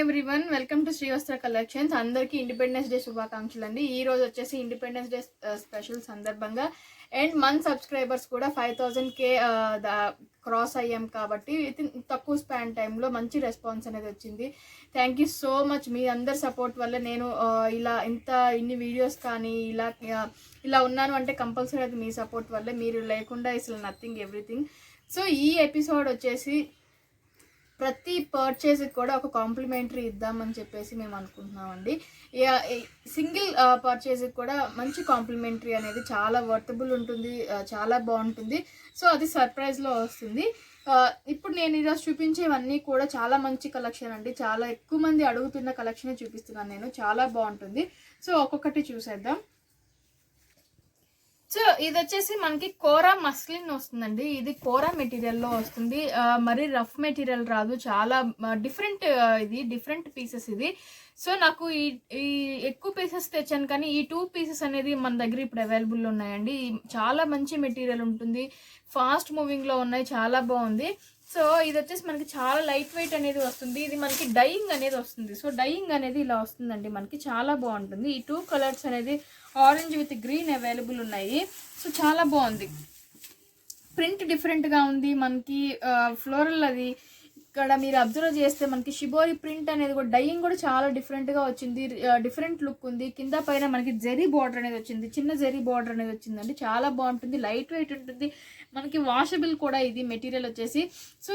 Everyone, welcome to Srivastra collections. అందరికీ Independence Day శుభాకాంక్షలు అండి. ఈ రోజు వచ్చేసి ఇండిపెండెన్స్ డే స్పెషల్ సందర్భంగా అండ్ మన సబ్స్క్రైబర్స్ కూడా 5000K క్రాస్ అయ్యాం కాబట్టి తక్కువ స్పాన్ టైంలో మంచి రెస్పాన్స్ అనేది వచ్చింది. Thank you so much. మీ అందరి సపోర్ట్ వల్ల నేను ఇన్ని వీడియోస్ కానీ ఇలా ఉన్నాను అంటే కంపల్సరీ అది మీ సపోర్ట్ వల్ల. మీరు లేకుండా అసలు నథింగ్ ఎవ్రీథింగ్. సో ఈ ఎపిసోడ్ వచ్చేసి ప్రతి పర్చేస్కి కూడా ఒక కాంప్లిమెంటరీ ఇద్దామని చెప్పేసి మేము అనుకుంటున్నామండి. సింగిల్ పర్చేస్కి కూడా మంచి కాంప్లిమెంటరీ అనేది చాలా వర్తబుల్ ఉంటుంది, చాలా బాగుంటుంది. సో అది సర్ప్రైజ్లో వస్తుంది. ఇప్పుడు నేను ఈరోజు చూపించేవన్నీ కూడా చాలా మంచి కలెక్షన్ అండి. చాలా ఎక్కువ మంది అడుగుతున్న కలెక్షనే చూపిస్తున్నాను నేను. చాలా బాగుంటుంది. సో ఒక్కొక్కటి చూసేద్దాం. సో ఇది వచ్చేసి మనకి కోరా మస్లిన్ వస్తుందండి. ఇది కోరా మెటీరియల్లో వస్తుంది, మరి రఫ్ మెటీరియల్ రాదు. చాలా డిఫరెంట్ పీసెస్ ఇది. సో నాకు ఈ ఎక్కువ పీసెస్ తెచ్చాను, కానీ ఈ 2 పీసెస్ అనేది మన దగ్గర ఇప్పుడు అవైలబుల్ ఉన్నాయండి. చాలా మంచి మెటీరియల్ ఉంటుంది, ఫాస్ట్ మూవింగ్లో ఉన్నాయి, చాలా బాగుంది. సో ఇది వచ్చేసి మనకి చాలా లైట్ వెయిట్ అనేది వస్తుంది. ఇది మనకి డైయింగ్ అనేది వస్తుంది. సో డైయింగ్ అనేది ఇలా వస్తుందండి, మనకి చాలా బాగుంటుంది. ఈ 2 కలర్స్ అనేది ఆరెంజ్ విత్ గ్రీన్ అవైలబుల్ ఉన్నాయి. సో చాలా బాగుంది. ప్రింట్ డిఫరెంట్గా ఉంది మనకి. ఫ్లోరల్ అది ఇక్కడ మీరు అబ్జర్వ్ చేస్తే మనకి షిబోరి ప్రింట్ అనేది కూడా డైయింగ్ కూడా చాలా డిఫరెంట్గా వచ్చింది. డిఫరెంట్ లుక్ ఉంది. కింద పైన మనకి జెరీ బార్డర్ అనేది వచ్చింది, చిన్న జెరీ బార్డర్ అనేది వచ్చిందండి. చాలా బాగుంటుంది, లైట్ వెయిట్ ఉంటుంది, మనకి వాషబుల్ కూడా ఇది మెటీరియల్ వచ్చేసి. సో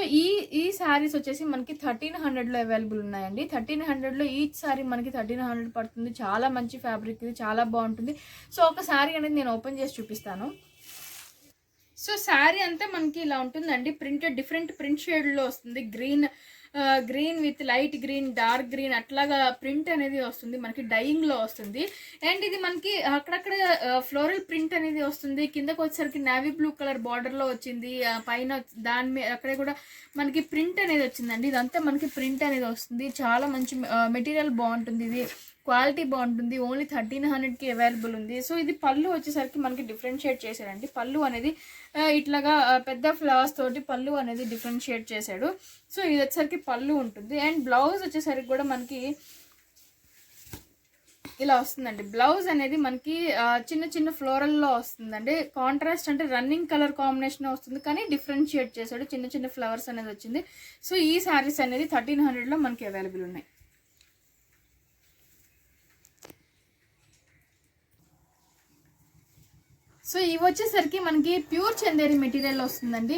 ఈ శారీస్ వచ్చేసి మనకి 1300లో అవైలబుల్ ఉన్నాయండి. 1300లో ఈచ్ శారీ మనకి 1300 పడుతుంది. చాలా మంచి ఫ్యాబ్రిక్ ఇది, చాలా బాగుంటుంది. సో ఒక శారీ అనేది నేను ఓపెన్ చేసి చూపిస్తాను. సో శారీ అంతా మనకి ఇలా ఉంటుందండి. డిఫరెంట్ ప్రింట్ షేడ్లో వస్తుంది. Green with light green, dark green అట్లాగా ప్రింట్ అనేది వస్తుంది, మనకి డైయింగ్లో వస్తుంది. అండ్ ఇది మనకి అక్కడక్కడ ఫ్లోరల్ ప్రింట్ అనేది వస్తుంది. కిందకు వచ్చేసరికి నేవీ బ్లూ కలర్ బార్డర్లో వచ్చింది. పైన దాని మీద అక్కడ కూడా మనకి ప్రింట్ అనేది వచ్చిందండి. ఇదంతా మనకి ప్రింట్ అనేది వస్తుంది. చాలా మంచి మెటీరియల్ బాగుంటుంది, ఇది క్వాలిటీ బాగుంటుంది. ఓన్లీ 1300కి అవైలబుల్ ఉంది. సో ఇది పళ్ళు వచ్చేసరికి మనకి డిఫరెన్షియేట్ చేశాడండి. పళ్ళు అనేది ఇట్లాగా పెద్ద ఫ్లవర్స్ తోటి పళ్ళు అనేది డిఫరెన్షియేట్ చేశాడు. సో ఇది వచ్చేసరికి పళ్ళు ఉంటుంది. అండ్ బ్లౌజ్ వచ్చేసరికి కూడా మనకి ఇలా వస్తుందండి. బ్లౌజ్ అనేది మనకి చిన్న ఫ్లోరల్లో వస్తుందండి. కాంట్రాస్ట్ అంటే రన్నింగ్ కలర్ కాంబినేషన్ వస్తుంది, కానీ డిఫరెన్షియేట్ చేశాడు, చిన్న ఫ్లవర్స్ అనేది వచ్చింది. సో ఈ శారీస్ అనేది 1300లో మనకి అవైలబుల్ ఉన్నాయి. సో ఇవి వచ్చేసరికి మనకి ప్యూర్ చందేరి మెటీరియల్ వస్తుందండి.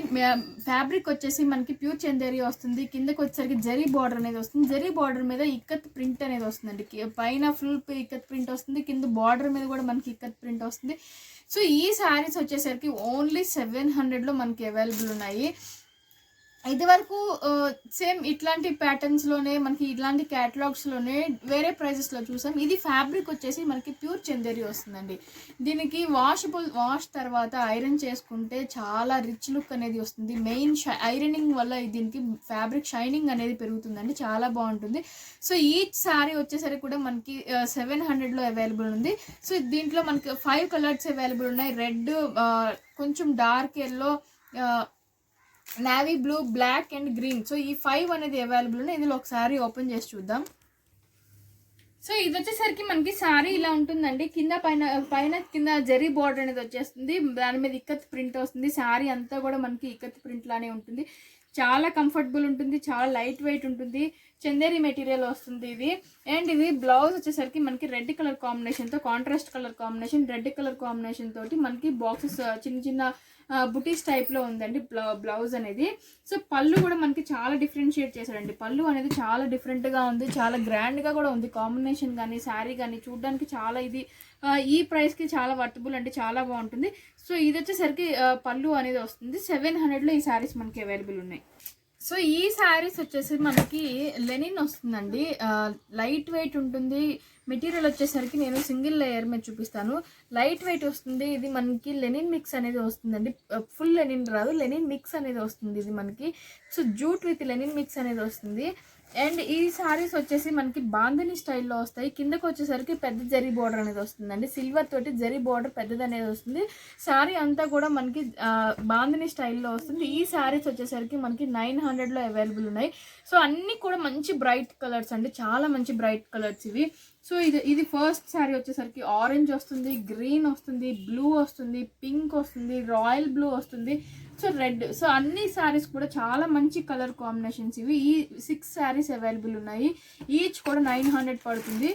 ఫ్యాబ్రిక్ వచ్చేసి మనకి ప్యూర్ చందేరి వస్తుంది. కిందకి వచ్చేసరికి జరీ బార్డర్ అనేది వస్తుంది. జరీ బార్డర్ మీద ఇక్కత్ ప్రింట్ అనేది వస్తుందండి. పైన ఫుల్ ఇక్కత్ ప్రింట్ వస్తుంది, కింద బార్డర్ మీద కూడా మనకి ఇక్కత్ ప్రింట్ వస్తుంది. సో ఈ శారీస్ వచ్చేసరికి ఓన్లీ 700లో మనకి అవైలబుల్ ఉన్నాయి. ఇది వరకు సేమ్ ఇట్లాంటి ప్యాటర్న్స్లోనే మనకి ఇట్లాంటి క్యాటలాగ్స్లోనే వేరే ప్రైజెస్లో చూసాం. ఇది ఫ్యాబ్రిక్ వచ్చేసి మనకి ప్యూర్ చందేరి వస్తుందండి. దీనికి వాష్ తర్వాత ఐరన్ చేసుకుంటే చాలా రిచ్ లుక్ అనేది వస్తుంది. మెయిన్ ఐరనింగ్ వల్ల దీనికి ఫ్యాబ్రిక్ షైనింగ్ అనేది పెరుగుతుందండి, చాలా బాగుంటుంది. సో ఈ శారీ వచ్చేసరికి కూడా మనకి 700లో అవైలబుల్ ఉంది. సో దీంట్లో మనకి 5 కలర్స్ అవైలబుల్ ఉన్నాయి. రెడ్, కొంచెం dark yellow, navy blue, black and green. So ఈ 5 అనేది అవైలబుల్ ఉన్నాయి. ఇందులో ఒకసారి ఓపెన్ చేసి చూద్దాం. సో ఇది వచ్చేసరికి మనకి శారీ ఇలా ఉంటుందండి. కింద జరీ బార్డర్ అనేది వచ్చేస్తుంది, దాని మీద ఇక్కత్ ప్రింట్ వస్తుంది. శారీ అంతా కూడా మనకి ఇక్కత్ ప్రింట్ లానే ఉంటుంది. చాలా కంఫర్టబుల్ ఉంటుంది, చాలా లైట్ వెయిట్ ఉంటుంది. చందేరి మెటీరియల్ వస్తుంది ఇది. అండ్ ఇది బ్లౌజ్ వచ్చేసరికి మనకి రెడ్ కలర్ కాంబినేషన్తో, contrast colour combination, red colour combination తోటి మనకి బాక్సెస్ చిన్న బుటీస్ టైప్లో ఉందండి బ్లౌజ్ అనేది. సో పళ్ళు కూడా మనకి చాలా డిఫరెన్షియేట్ చేశాడండి. పళ్ళు అనేది చాలా డిఫరెంట్గా ఉంది, చాలా గ్రాండ్గా కూడా ఉంది. కాంబినేషన్ కానీ శారీ కానీ చూడడానికి చాలా ఇది ఈ ప్రైస్కి చాలా వర్తబుల్ అంటే చాలా బాగుంటుంది. సో ఇది వచ్చేసరికి పళ్ళు అనేది వస్తుంది. 700లో ఈ శారీస్ మనకి అవైలబుల్ ఉన్నాయి. సో ఈ శారీస్ వచ్చేసి మనకి లెనిన్ వస్తుందండి. లైట్ వెయిట్ ఉంటుంది. మెటీరియల్ వచ్చేసరికి నేను సింగిల్ లేయర్ మీద చూపిస్తాను. లైట్ వెయిట్ వస్తుంది. ఇది మనకి లెనిన్ మిక్స్ అనేది వస్తుందండి. ఫుల్ లెనిన్ రాదు, లెనిన్ మిక్స్ అనేది వస్తుంది ఇది మనకి. So jute with Lenin mix అనేది వస్తుంది. అండ్ ఈ సారీస్ వచ్చేసి మనకి బాందిని స్టైల్లో వస్తాయి. కిందకు వచ్చేసరికి పెద్ద జరీ బార్డర్ అనేది వస్తుందండి. సిల్వర్ తోటి జరీ బార్డర్ పెద్దది అనేది వస్తుంది. శారీ అంతా కూడా మనకి బాందిని స్టైల్లో వస్తుంది. ఈ శారీస్ వచ్చేసరికి మనకి 900లో అవైలబుల్ ఉన్నాయి. సో అన్నీ కూడా మంచి బ్రైట్ కలర్స్ అండి, చాలా మంచి బ్రైట్ కలర్స్ ఇవి. సో ఇది ఫస్ట్ శారీ వచ్చేసరికి ఆరెంజ్ వస్తుంది, గ్రీన్ వస్తుంది, బ్లూ వస్తుంది, పింక్ వస్తుంది, రాయల్ బ్లూ వస్తుంది, సో రెడ్. సో అన్ని శారీస్ కూడా చాలా మంచి కలర్ కాంబినేషన్స్ ఇవి. ఈ 6 శారీస్ అవైలబుల్ ఉన్నాయి. ఈచ్ కూడా 900 పడుతుంది.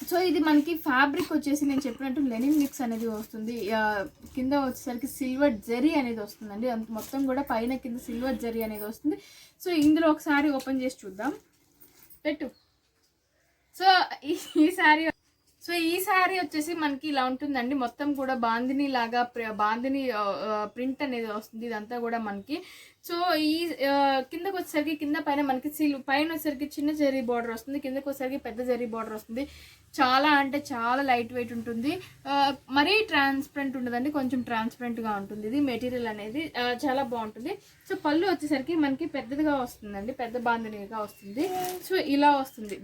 సో ఇది మనకి ఫ్యాబ్రిక్ వచ్చేసి నేను చెప్పినట్టు లెనిన్ మిక్స్ అనేది వస్తుంది. కింద వచ్చేసరికి సిల్వర్ జరీ అనేది వస్తుందండి. మొత్తం కూడా పైన కింద సిల్వర్ జరీ అనేది వస్తుంది. సో ఇందులో ఒకసారి ఓపెన్ చేసి చూద్దాం. పెట్టు. సో ఈ శారీ వచ్చేసి మనకి ఇలా ఉంటుందండి. మొత్తం కూడా బాందిని లాగా బాందిని ప్రింట్ అనేది వస్తుంది ఇదంతా కూడా మనకి. సో ఈ కిందకు వచ్చేసరికి కింద పైన మనకి పైన వచ్చేసరికి చిన్న జరీ బార్డర్ వస్తుంది, కిందకు వచ్చేసరికి పెద్ద జరీ బార్డర్ వస్తుంది. చాలా అంటే చాలా లైట్ వెయిట్ ఉంటుంది, మరీ ట్రాన్స్పరెంట్ ఉండదండి, కొంచెం ట్రాన్స్పరెంట్గా ఉంటుంది. ఇది మెటీరియల్ అనేది చాలా బాగుంటుంది. సో పళ్ళు వచ్చేసరికి మనకి పెద్దదిగా వస్తుందండి, పెద్ద బాందినిగా వస్తుంది. సో ఇలా వస్తుంది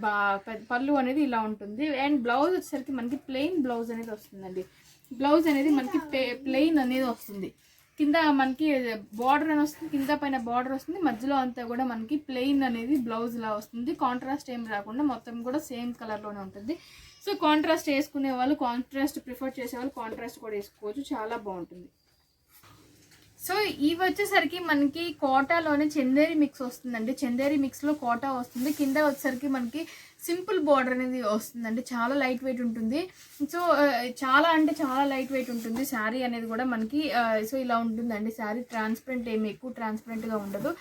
పళ్ళు అనేది ఇలా ఉంటుంది. అండ్ బ్లౌజ్ వచ్చేసరికి మనకి ప్లెయిన్ బ్లౌజ్ అనేది వస్తుందండి. బ్లౌజ్ అనేది మనకి ప్లెయిన్ అనేది వస్తుంది. కింద మనకి బార్డర్ అని వస్తుంది, కింద పైన బార్డర్ వస్తుంది, మధ్యలో అంతా కూడా మనకి ప్లెయిన్ అనేది బ్లౌజ్ లా వస్తుంది. కాంట్రాస్ట్ ఏం రాకుండా మొత్తం కూడా సేమ్ కలర్లోనే ఉంటుంది. సో కాంట్రాస్ట్ వేసుకునే వాళ్ళు, కాంట్రాస్ట్ ప్రిఫర్ చేసే వాళ్ళు కాంట్రాస్ట్ కూడా వేసుకోవచ్చు, చాలా బాగుంటుంది. సో ఇవి వచ్చేసరికి మనకి కోటాలోనే చందేరి మిక్స్ వస్తుందండి. చందేరి మిక్స్లో కోటా వస్తుంది. కింద వచ్చేసరికి మనకి సింపుల్ బార్డర్ అనేది వస్తుందండి. చాలా లైట్ వెయిట్ ఉంటుంది. సో చాలా అంటే చాలా లైట్ వెయిట్ ఉంటుంది శారీ అనేది కూడా మనకి. సో ఇలా ఉంటుందండి శారీ. ట్రాన్స్పరెంట్ ఏమి ఎక్కువ ట్రాన్స్పరెంట్గా ఉండదు.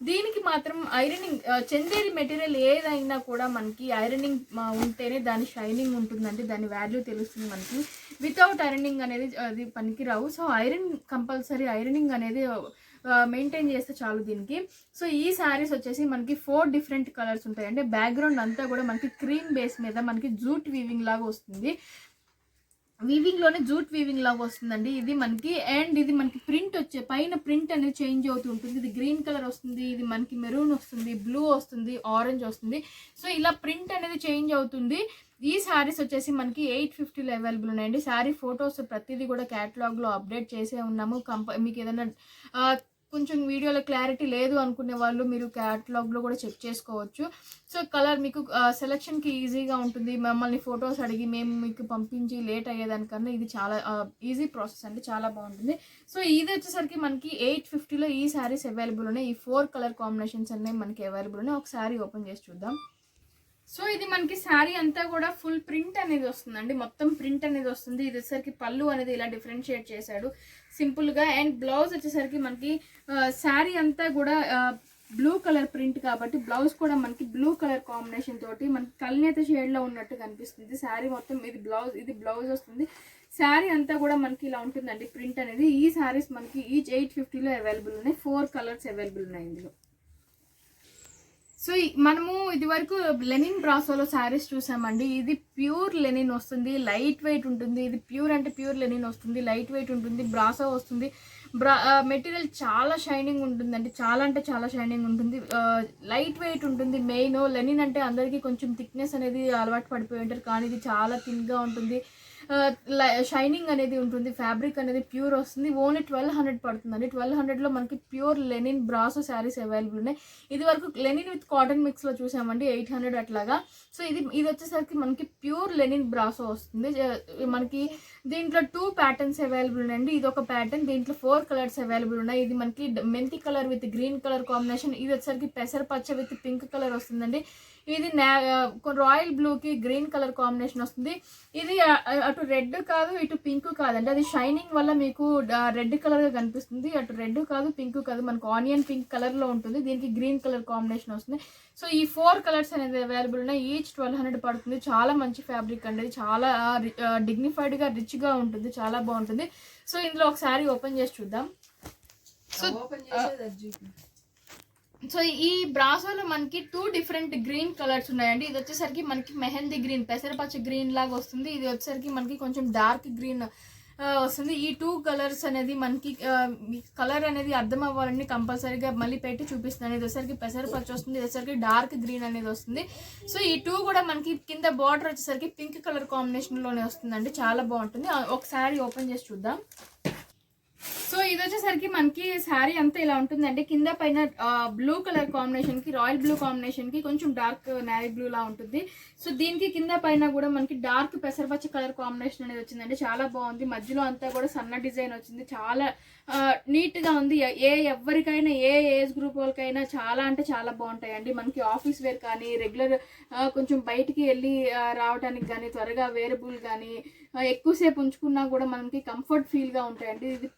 దీనికి మాత్రం ఐరనింగ్, చందేరి మెటీరియల్ ఏదైనా కూడా మనకి ఐరనింగ్ ఉంటేనే దాని షైనింగ్ ఉంటుందండి, దాని వాల్యూ తెలుస్తుంది మనకి. వితౌట్ ఐరనింగ్ అనేది అది పనికి రావు. సో ఐరన్ కంపల్సరీ, ఐరనింగ్ అనేది మెయింటైన్ చేస్తే చాలు దీనికి. సో ఈ శారీస్ వచ్చేసి మనకి 4 డిఫరెంట్ కలర్స్ ఉంటాయి. అంటే బ్యాక్గ్రౌండ్ అంతా కూడా మనకి క్రీమ్ బేస్ మీద మనకి జూట్ వీవింగ్ లాగా వస్తుంది. వీవింగ్లోనే జూట్ వీవింగ్ లాగా వస్తుందండి ఇది మనకి. అండ్ ఇది మనకి ప్రింట్ పైన ప్రింట్ అనేది చేంజ్ అవుతూ ఉంటుంది. ఇది గ్రీన్ కలర్ వస్తుంది, ఇది మనకి మెరూన్ వస్తుంది, బ్లూ వస్తుంది, ఆరెంజ్ వస్తుంది. సో ఇలా ప్రింట్ అనేది చేంజ్ అవుతుంది. ఈ శారీస్ వచ్చేసి మనకి 850లో అవైలబుల్ ఉన్నాయండి. శారీ ఫొటోస్ ప్రతిదీ కూడా క్యాటలాగ్లో అప్డేట్ చేసే ఉన్నాము. మీకు ఏదైనా కొంచెం వీడియోలో క్లారిటీ లేదు అనుకునే వాళ్ళు మీరు క్యాటలాగ్లో కూడా చెక్ చేసుకోవచ్చు. సో కలర్ మీకు సెలెక్షన్కి ఈజీగా ఉంటుంది. మమ్మల్ని ఫొటోస్ అడిగి మేము మీకు పంపించి లేట్ అయ్యేదానికన్నా ఇది చాలా ఈజీ ప్రాసెస్ అండి, చాలా బాగుంటుంది. సో ఇది వచ్చేసరికి మనకి 850లో ఈ శారీస్ అవైలబుల్ ఉన్నాయి. ఈ 4 కలర్ కాంబినేషన్స్ అనేవి మనకి అవైలబుల్ ఉన్నాయి. ఒక శారీ ఓపెన్ చేసి చూద్దాం. సో ఇది మనకి శారీ అంతా కూడా ఫుల్ ప్రింట్ అనేది వస్తుందండి, మొత్తం ప్రింట్ అనేది వస్తుంది. ఇది వచ్చేసరికి పళ్ళు అనేది ఇలా డిఫరెన్షియేట్ చేశాడు సింపుల్గా. అండ్ బ్లౌజ్ వచ్చేసరికి మనకి శారీ అంతా కూడా బ్లూ కలర్ ప్రింట్ కాబట్టి బ్లౌజ్ కూడా మనకి బ్లూ కలర్ కాంబినేషన్ తోటి మనకి కల్నేత షేడ్లో ఉన్నట్టు కనిపిస్తుంది. శారీ మొత్తం ఇది బ్లౌజ్ వస్తుంది. శారీ అంతా కూడా మనకి ఇలా ఉంటుందండి ప్రింట్ అనేది. ఈ శారీస్ మనకి ఈచ్ 850లో అవైలబుల్ ఉన్నాయి. 4 కలర్స్ అవైలబుల్ ఉన్నాయి ఇందులో. సో మనము ఇది వరకు లెనిన్ బ్రాసోలో శారీస్ చూసామండి. ఇది ప్యూర్ లెనిన్ వస్తుంది, లైట్ వెయిట్ ఉంటుంది. ఇది ప్యూర్ అంటే ప్యూర్ లెనిన్ వస్తుంది, లైట్ వెయిట్ ఉంటుంది, బ్రాసో వస్తుంది. మెటీరియల్ చాలా షైనింగ్ ఉంటుందండి, చాలా అంటే చాలా షైనింగ్ ఉంటుంది, లైట్ వెయిట్ ఉంటుంది. మెయిన్ లెనిన్ అంటే అందరికీ కొంచెం థిక్నెస్ అనేది అలవాటు పడిపోయి ఉంటారు, కానీ ఇది చాలా థిన్గా ఉంటుంది, షైనింగ్ అనేది ఉంటుంది. ఫ్యాబ్రిక్ అనేది ప్యూర్ వస్తుంది. ఓన్లీ 1200 పడుతుందండి. 1200లో మనకి pure linen brasso saris available ఉన్నాయి. ఇది వరకు లెనిన్ విత్ కాటన్ మిక్స్లో చూసామండి 800 అట్లాగా. సో ఇది వచ్చేసరికి మనకి ప్యూర్ లెనిన్ బ్రాసో వస్తుంది. మనకి దీంట్లో 2 ప్యాటర్న్స్ అవైలబుల్ ఉన్నాయండి. ఇది ఒక ప్యాటర్న్, దీంట్లో 4 కలర్స్ అవైలబుల్ ఉన్నాయి. ఇది మనకి మెంతి colour with green colour combination. ఇది వచ్చేసరికి పెసర పచ్చ విత్ పింక్ కలర్ వస్తుందండి. ఇది రాయల్ బ్లూకి గ్రీన్ కలర్ కాంబినేషన్ వస్తుంది. ఇది అటు రెడ్ కాదు ఇటు పింక్ కాదండి, అది షైనింగ్ వల్ల మీకు రెడ్ కలర్గా కనిపిస్తుంది. అటు రెడ్ కాదు పింక్ కాదు, మనకు ఆనియన్ పింక్ కలర్లో ఉంటుంది. దీనికి గ్రీన్ కలర్ కాంబినేషన్ వస్తుంది. సో ఈ 4 కలర్స్ అనేది అవైలబుల్ ఉన్నాయి. ఈచ్ 1200 పడుతుంది. చాలా మంచి ఫ్యాబ్రిక్ అండి, చాలా డిగ్నిఫైడ్గా రిచ్గా ఉంటుంది, చాలా బాగుంటుంది. సో ఇందులో ఒక శారీ ఓపెన్ చేసి చూద్దాం. సో ఈ బ్రాసోలో మనకి 2 డిఫరెంట్ గ్రీన్ కలర్స్ ఉన్నాయండి. ఇది వచ్చేసరికి మనకి మెహందీ గ్రీన్, పెసరపచ్చ గ్రీన్ లాగా వస్తుంది. ఇది వచ్చేసరికి మనకి కొంచెం డార్క్ గ్రీన్ వస్తుంది. ఈ 2 కలర్స్ అనేది మనకి కలర్ అనేది అర్థం అవ్వాలని కంపల్సరీగా మళ్ళీ పెట్టి చూపిస్తుంది. ఇది వచ్చేసరికి పెసరపచ్చ వస్తుంది, ఇది వచ్చేసరికి డార్క్ గ్రీన్ అనేది వస్తుంది. సో ఈ 2 కూడా మనకి కింద బార్డర్ వచ్చేసరికి పింక్ కలర్ కాంబినేషన్లోనే వస్తుందండి, చాలా బాగుంటుంది. ఒకసారి ఓపెన్ చేసి చూద్దాం. సో ఇది వచ్చేసరికి మనకి శారీ అంతా ఇలా ఉంటుందండి. కింద పైన బ్లూ కలర్ కాంబినేషన్ కి, రాయల్ బ్లూ కాంబినేషన్ కి కొంచెం డార్క్ నేవీ బ్లూ లా ఉంటుంది. సో దీనికి కింద పైన కూడా మనకి డార్క్ పెసరపచ్చ కలర్ కాంబినేషన్ అనేది వచ్చిందండి, చాలా బాగుంది. మధ్యలో అంతా కూడా సన్న డిజైన్ వచ్చింది, చాలా నీట్ గా ఉంది. ఎవరికైనా ఏ ఏజ్ గ్రూప్ వాళ్ళకైనా చాలా అంటే చాలా బాగుంటాయండి. మనకి ఆఫీస్ వేర్ కానీ, రెగ్యులర్ కొంచెం బయటికి వెళ్ళి రావడానికి కానీ, త్వరగా వేరబుల్ కానీ, ఎక్కువసేపు ఉంచుకున్నా కూడా మనకి కంఫర్ట్ ఫీల్ గా ఉంటాయండి. ఇది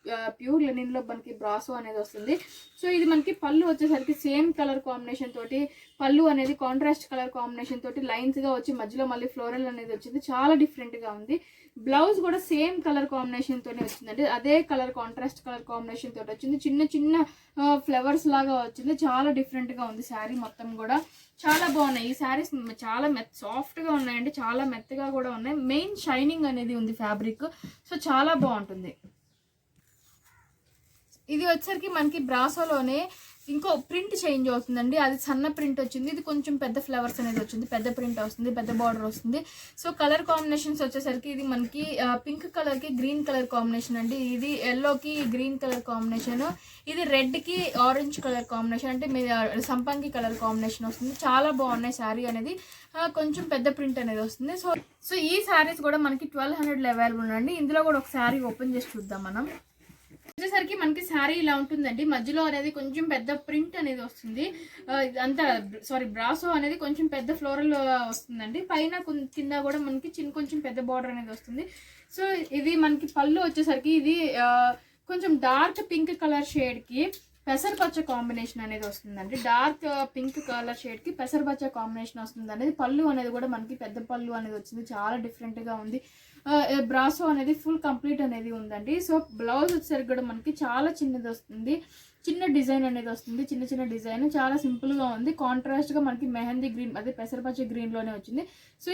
ప్యూర్ లెనిన్ లో మనకి బ్రాసో అనేది వస్తుంది. సో ఇది మనకి పళ్ళు వచ్చేసరికి సేమ్ కలర్ కాంబినేషన్ తోటి, పళ్ళు అనేది కాంట్రాస్ట్ కలర్ కాంబినేషన్ తోటి లైన్స్ గా వచ్చి మధ్యలో మళ్ళీ ఫ్లోరల్ అనేది వచ్చింది, చాలా డిఫరెంట్ గా ఉంది. బ్లౌజ్ కూడా సేమ్ కలర్ కాంబినేషన్ తోనే వచ్చిందండి, అదే కలర్ కాంట్రాస్ట్ కలర్ కాంబినేషన్ తోటి వచ్చింది. చిన్న చిన్న ఫ్లవర్స్ లాగా వచ్చింది, చాలా డిఫరెంట్ గా ఉంది శారీ మొత్తం కూడా. చాలా బాగున్నాయి ఈ శారీస్, చాలా సాఫ్ట్ గా ఉన్నాయండి, చాలా మెత్తగా కూడా ఉన్నాయి. మెయిన్ షైనింగ్ అనేది ఉంది ఫ్యాబ్రిక్, సో చాలా బాగుంటుంది. ఇది వచ్చరికి మనకి బ్రాసోలోనే ఇంకో ప్రింట్ చేంజ్ అవుతుందండి, అది సన్న ప్రింట్ వచ్చింది. ఇది కొంచెం పెద్ద ఫ్లవర్స్ అనేది వచ్చింది, పెద్ద ప్రింట్ వస్తుంది, పెద్ద బార్డర్ వస్తుంది. సో కలర్ కాంబినేషన్స్ వచ్చేసరికి ఇది మనకి పింక్ కలర్ కి గ్రీన్ కలర్ కాంబినేషన్ అండి, ఇది ఎల్లోకి గ్రీన్ కలర్ కాంబినేషన్, ఇది రెడ్ కి ఆరెంజ్ కలర్ కాంబినేషన్, అంటే మీ సంపంగి కలర్ కాంబినేషన్ వస్తుంది. చాలా బాగున్నాయి శారీ అనేది, కొంచెం పెద్ద ప్రింట్ అనేది వస్తుంది. సో ఈ శారీస్ కూడా మనకి 1200 అవైలబుల్ ఉందండి. ఇందులో కూడా ఒక శారీ ఓపెన్ చేసి చూద్దాం మనం. వచ్చేసరికి మనకి శారీ ఇలా ఉంటుందండి, మధ్యలో అనేది కొంచెం పెద్ద ప్రింట్ అనేది వస్తుంది, అంతా బ్రాసో అనేది కొంచెం పెద్ద ఫ్లోరల్ వస్తుందండి. పైన కింద కూడా మనకి కొంచెం పెద్ద బార్డర్ అనేది వస్తుంది. సో ఇది మనకి పళ్ళు వచ్చేసరికి ఇది కొంచెం డార్క్ పింక్ కలర్ షేడ్ కి పెసరపచ్చ కాంబినేషన్ అనేది వస్తుందండి, డార్క్ పింక్ కలర్ షేడ్ కి పెసరపచ్చ కాంబినేషన్ వస్తుంది అనేది. పళ్ళు అనేది కూడా మనకి పెద్ద పళ్ళు అనేది వచ్చింది, చాలా డిఫరెంట్ గా ఉంది. బ్రాసో అనేది ఫుల్ కంప్లీట్ అనేది ఉందండి. సో బ్లౌజ్ వచ్చేసరికి కూడా మనకి చాలా చిన్నది వస్తుంది, చిన్న డిజైన్ అనేది వస్తుంది, చిన్న చిన్న డిజైన్, చాలా సింపుల్ గా ఉంది. కాంట్రాస్ట్ గా మనకి మెహందీ గ్రీన్, అదే పెసరపచ్చ గ్రీన్ లోనే వచ్చింది. సో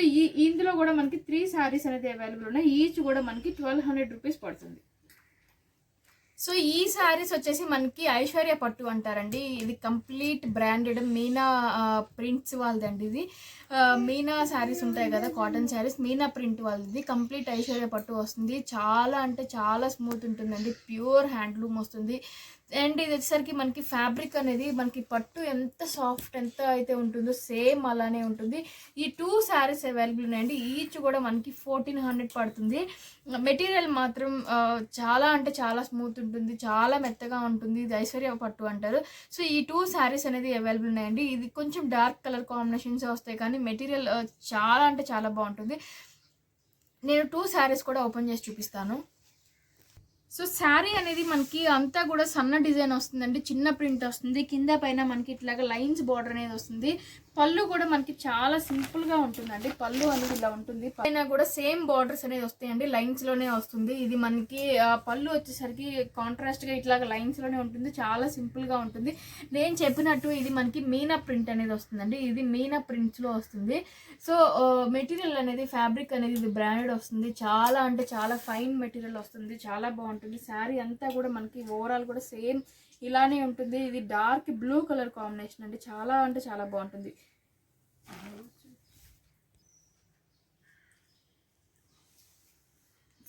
ఇందులో కూడా మనకి 3 శారీస్ అనేది అవైలబుల్ ఉన్నాయి, ఈచ్ కూడా మనకి 1200 రూపీస్ పడుతుంది. సో ఈ శారీస్ వచ్చేసి మనకి ఐశ్వర్య పట్టు అంటారండి, ఇది కంప్లీట్ బ్రాండెడ్ మీనా ప్రింట్స్ వాళ్ళదండి. ఇది మీనా శారీస్ ఉంటాయి కదా, కాటన్ శారీస్, మీనా ప్రింట్ వాళ్ళది కంప్లీట్ ఐశ్వర్య పట్టు వస్తుంది. చాలా అంటే చాలా స్మూత్ ఉంటుందండి, ప్యూర్ హ్యాండ్లూమ్ వస్తుంది. అండ్ ఇది వచ్చేసరికి మనకి ఫ్యాబ్రిక్ అనేది మనకి పట్టు ఎంత సాఫ్ట్ ఎంత అయితే ఉంటుందో సేమ్ అలానే ఉంటుంది. ఈ 2 శారీస్ అవైలబుల్ ఉన్నాయండి, ఈచ్ కూడా మనకి 1400 పడుతుంది. మెటీరియల్ మాత్రం చాలా అంటే చాలా స్మూత్ ఉంటుంది, చాలా మెత్తగా ఉంటుంది, ఇది ఐశ్వర్య పట్టు అంటారు. సో ఈ 2 శారీస్ అనేది అవైలబుల్ ఉన్నాయండి. ఇది కొంచెం డార్క్ కలర్ కాంబినేషన్స్ వస్తాయి, కానీ మెటీరియల్ చాలా అంటే చాలా బాగుంటుంది. నేను 2 శారీస్ కూడా ఓపెన్ చేసి చూపిస్తాను. సో శారీ అనేది మనకి అంతా కూడా సన్న డిజైన్ వస్తుందండి, చిన్న ప్రింట్ వస్తుంది, కింద పైన మనకి ఇట్లాగా లైన్స్ బార్డర్ అనేది వస్తుంది. పళ్ళు కూడా మనకి చాలా సింపుల్ గా ఉంటుందండి, పళ్ళు అనేది ఇలా ఉంటుంది, పైన కూడా సేమ్ బార్డర్స్ అనేది వస్తాయండి, లైన్స్ లోనే వస్తుంది. ఇది మనకి పళ్ళు వచ్చేసరికి కాంట్రాస్ట్ గా ఇట్లాగా లైన్స్ లోనే ఉంటుంది, చాలా సింపుల్ గా ఉంటుంది. నేను చెప్పినట్టు ఇది మనకి మీనా ప్రింట్ అనేది వస్తుందండి, ఇది మీనా ప్రింట్స్ లో వస్తుంది. సో మెటీరియల్ అనేది ఫ్యాబ్రిక్ అనేది ఇది బ్రాండెడ్ వస్తుంది, చాలా అంటే చాలా ఫైన్ మెటీరియల్ వస్తుంది, చాలా బాగుంటుంది. శారీ అంతా కూడా మనకి ఓవరాల్ కూడా సేమ్ ఇలానే ఉంటుంది. ఇది డార్క్ బ్లూ కలర్ కాంబినేషన్ అండి, చాలా అంటే చాలా బాగుంటుంది.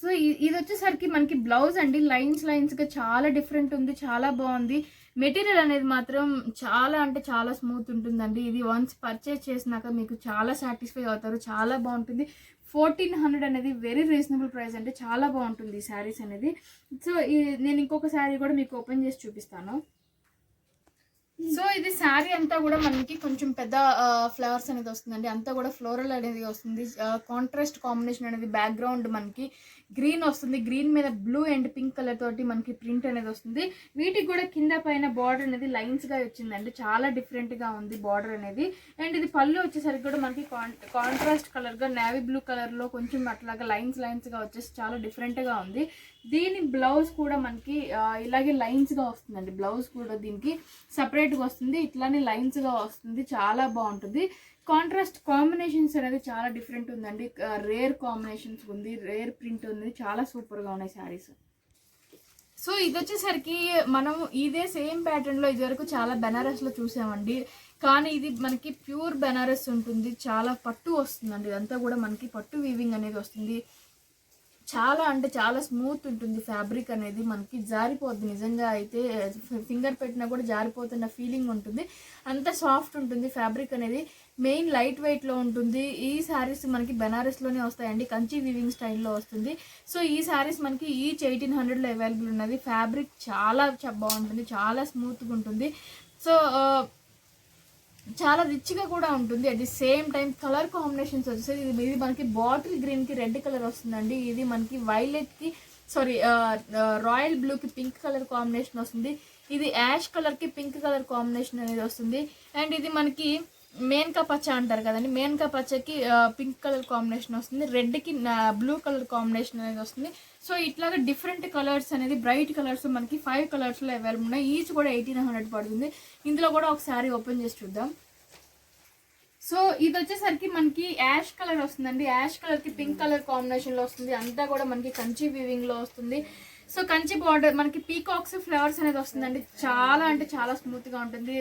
సో ఇది వచ్చేసరికి మనకి బ్లౌజ్ అండి, లైన్స్ గా చాలా డిఫరెంట్ ఉంది, చాలా బాగుంది. మెటీరియల్ అనేది మాత్రం చాలా అంటే చాలా స్మూత్ ఉంటుందండి. ఇది వన్స్ పర్చేస్ చేసినాక మీకు చాలా సాటిస్ఫై అవుతారు, చాలా బాగుంటుంది. 1400 అనేది వెరీ రీజనబుల్ ప్రైస్ అంటే, చాలా బాగుంటుంది ఈ శారీస్ అనేది. సో నేను ఇంకొక శారీ కూడా మీకు ఓపెన్ చేసి చూపిస్తాను. సో ఇది శారీ అంతా కూడా మనకి కొంచెం పెద్ద ఫ్లవర్స్ అనేది వస్తుందండి, అంతా కూడా ఫ్లోరల్ అనేది వస్తుంది. కాంట్రాస్ట్ కాంబినేషన్ అనేది బ్యాక్గ్రౌండ్ మనకి గ్రీన్ వస్తుంది, గ్రీన్ మీద బ్లూ అండ్ పింక్ కలర్ తోటి మనకి ప్రింట్ అనేది వస్తుంది. వీటికి కూడా కింద పైన బార్డర్ అనేది లైన్స్ గా వచ్చిందండి, చాలా డిఫరెంట్ గా ఉంది బార్డర్ అనేది. అండ్ ఇది పళ్ళు వచ్చేసరికి కూడా మనకి కాంట్రాస్ట్ కలర్ గా నేవీ బ్లూ కలర్ లో కొంచెం అట్లాగా లైన్స్ గా వచ్చేసి చాలా డిఫరెంట్ గా ఉంది. దీని బ్లౌజ్ కూడా మనకి ఇలాగే లైన్స్గా వస్తుందండి. బ్లౌజ్ కూడా దీనికి సపరేట్గా వస్తుంది, ఇట్లానే లైన్స్గా వస్తుంది. చాలా బాగుంటుంది. కాంట్రాస్ట్ కాంబినేషన్స్ అనేది చాలా డిఫరెంట్ ఉందండి. రేర్ కాంబినేషన్స్ ఉంది, రేర్ ప్రింట్ ఉంది. చాలా సూపర్గా ఉన్నాయి శారీస్. సో ఇది వచ్చేసరికి మనం ఇదే సేమ్ ప్యాటర్న్లో ఇదివరకు చాలా బెనారస్లో చూసామండి. కానీ ఇది మనకి ప్యూర్ బెనారస్ ఉంటుంది. చాలా పట్టు వస్తుందండి. ఇదంతా కూడా మనకి పట్టు వీవింగ్ అనేది వస్తుంది. చాలా అంటే చాలా స్మూత్ ఉంటుంది. ఫ్యాబ్రిక్ అనేది మనకి జారిపోద్ది. నిజంగా అయితే ఫింగర్ పెట్టినా కూడా జారిపోతున్న ఫీలింగ్ ఉంటుంది. అంత సాఫ్ట్ ఉంటుంది ఫ్యాబ్రిక్ అనేది. మెయిన్ లైట్ వెయిట్లో ఉంటుంది. ఈ శారీస్ మనకి బెనారస్లోనే వస్తాయండి. కంచి వీవింగ్ స్టైల్లో వస్తుంది. సో ఈ శారీస్ మనకి ఈచ్ 1800లో అవైలబుల్ ఉన్నది. ఫ్యాబ్రిక్ చాలా బాగుంటుంది, చాలా స్మూత్గా ఉంటుంది. సో చాలా రిచ్గా కూడా ఉంటుంది. At the same time colour combinations వచ్చేసి ఇది మనకి బాటిల్ గ్రీన్కి రెడ్ కలర్ వస్తుందండి. ఇది మనకి వైలెట్కి రాయల్ బ్లూకి పింక్ కలర్ కాంబినేషన్ వస్తుంది. ఇది యాష్ కలర్కి పింక్ కలర్ కాంబినేషన్ అనేది వస్తుంది. అండ్ ఇది మనకి మేన్కా పచ్చ అంటారు కదండి, మేన్కా పచ్చకి పింక్ కలర్ కాంబినేషన్ వస్తుంది. రెడ్కి బ్లూ కలర్ కాంబినేషన్ అనేది వస్తుంది. సో ఇట్లాగా డిఫరెంట్ కలర్స్ అనేది బ్రైట్ కలర్స్ మనకి 5 కలర్స్లో అవైలబుల్ ఉన్నాయి. ఈచ్ కూడా 1800 పడుతుంది. ఇందులో కూడా ఒక శారీ ఓపెన్ చేసి చూద్దాం. సో ఇది వచ్చేసరికి మనకి యాష్ కలర్ వస్తుందండి. యాష్ కలర్కి పింక్ కలర్ కాంబినేషన్లో వస్తుంది. అంతా కూడా మనకి కంచి వీవింగ్లో వస్తుంది. సో కంచి బార్డర్ మనకి పీకాక్స్ ఫ్లవర్స్ అనేది వస్తుందండి. చాలా అంటే చాలా స్మూత్గా ఉంటుంది.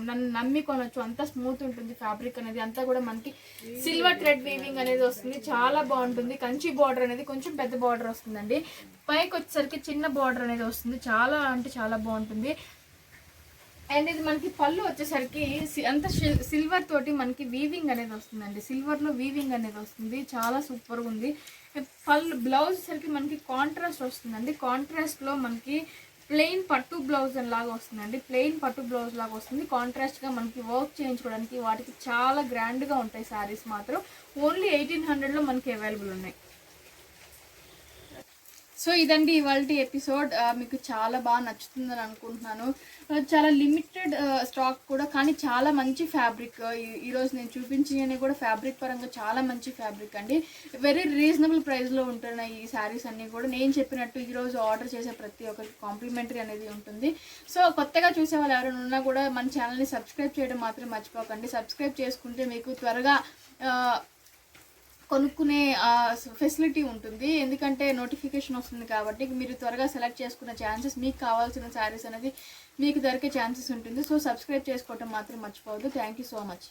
నన్ను నమ్మి కొనొచ్చు, అంత స్మూత్ ఉంటుంది ఫ్యాబ్రిక్ అనేది. అంతా కూడా మనకి సిల్వర్ థ్రెడ్ వీవింగ్ అనేది వస్తుంది. చాలా బాగుంటుంది. కంచి బార్డర్ అనేది కొంచెం పెద్ద బార్డర్ వస్తుందండి. పైకి వచ్చేసరికి చిన్న బార్డర్ అనేది వస్తుంది. చాలా అంటే చాలా బాగుంటుంది. అండ్ ఇది మనకి పళ్ళు వచ్చేసరికి అంత సిల్వర్ తోటి మనకి వీవింగ్ అనేది వస్తుందండి. సిల్వర్లో వీవింగ్ అనేది వస్తుంది. చాలా సూపర్గా ఉంది. పళ్ళు బ్లౌజ్ సరికి మనకి కాంట్రాస్ట్ వస్తుందండి. కాంట్రాస్ట్లో మనకి ప్లెయిన్ పట్టు బ్లౌజ్ లాగా వస్తుందండి. ప్లెయిన్ పట్టు బ్లౌజ్ లాగా వస్తుంది. కాంట్రాస్ట్గా మనకి వర్క్ చేయించుకోవడానికి వాటికి చాలా గ్రాండ్గా ఉంటాయి శారీస్ మాత్రం. ఓన్లీ 1800లో మనకి అవైలబుల్ ఉన్నాయి. సో ఇదండి ఇవాళ ఎపిసోడ్. మీకు చాలా బాగా నచ్చుతుందని అనుకుంటున్నాను. చాలా లిమిటెడ్ స్టాక్ కూడా, కానీ చాలా మంచి ఫ్యాబ్రిక్. ఈరోజు నేను చూపించినవి కూడా ఫ్యాబ్రిక్ పరంగా చాలా మంచి ఫ్యాబ్రిక్ అండి. వెరీ రీజనబుల్ ప్రైస్లో ఉంటున్నాయి ఈ శారీస్ అన్నీ కూడా. నేను చెప్పినట్టు ఈరోజు ఆర్డర్ చేసే ప్రతి ఒక్కరికి కాంప్లిమెంటరీ అనేది ఉంటుంది. సో కొత్తగా చూసే వాళ్ళు ఎవరైనా ఉన్నా కూడా మన ఛానల్ని సబ్స్క్రైబ్ చేయడం మాత్రం మర్చిపోకండి. సబ్స్క్రైబ్ చేసుకుంటే మీకు త్వరగా కొనుక్కునే ఫెసిలిటీ ఉంటుంది. ఎందుకంటే నోటిఫికేషన్ వస్తుంది కాబట్టి మీరు త్వరగా సెలెక్ట్ చేసుకునే ఛాన్సెస్, మీకు కావాల్సిన శారీస్ అనేది మీకు దొరికే ఛాన్సెస్ ఉంటుంది. సో సబ్స్క్రైబ్ చేసుకోవటం మాత్రం మర్చిపోవద్దు. Thank you so much.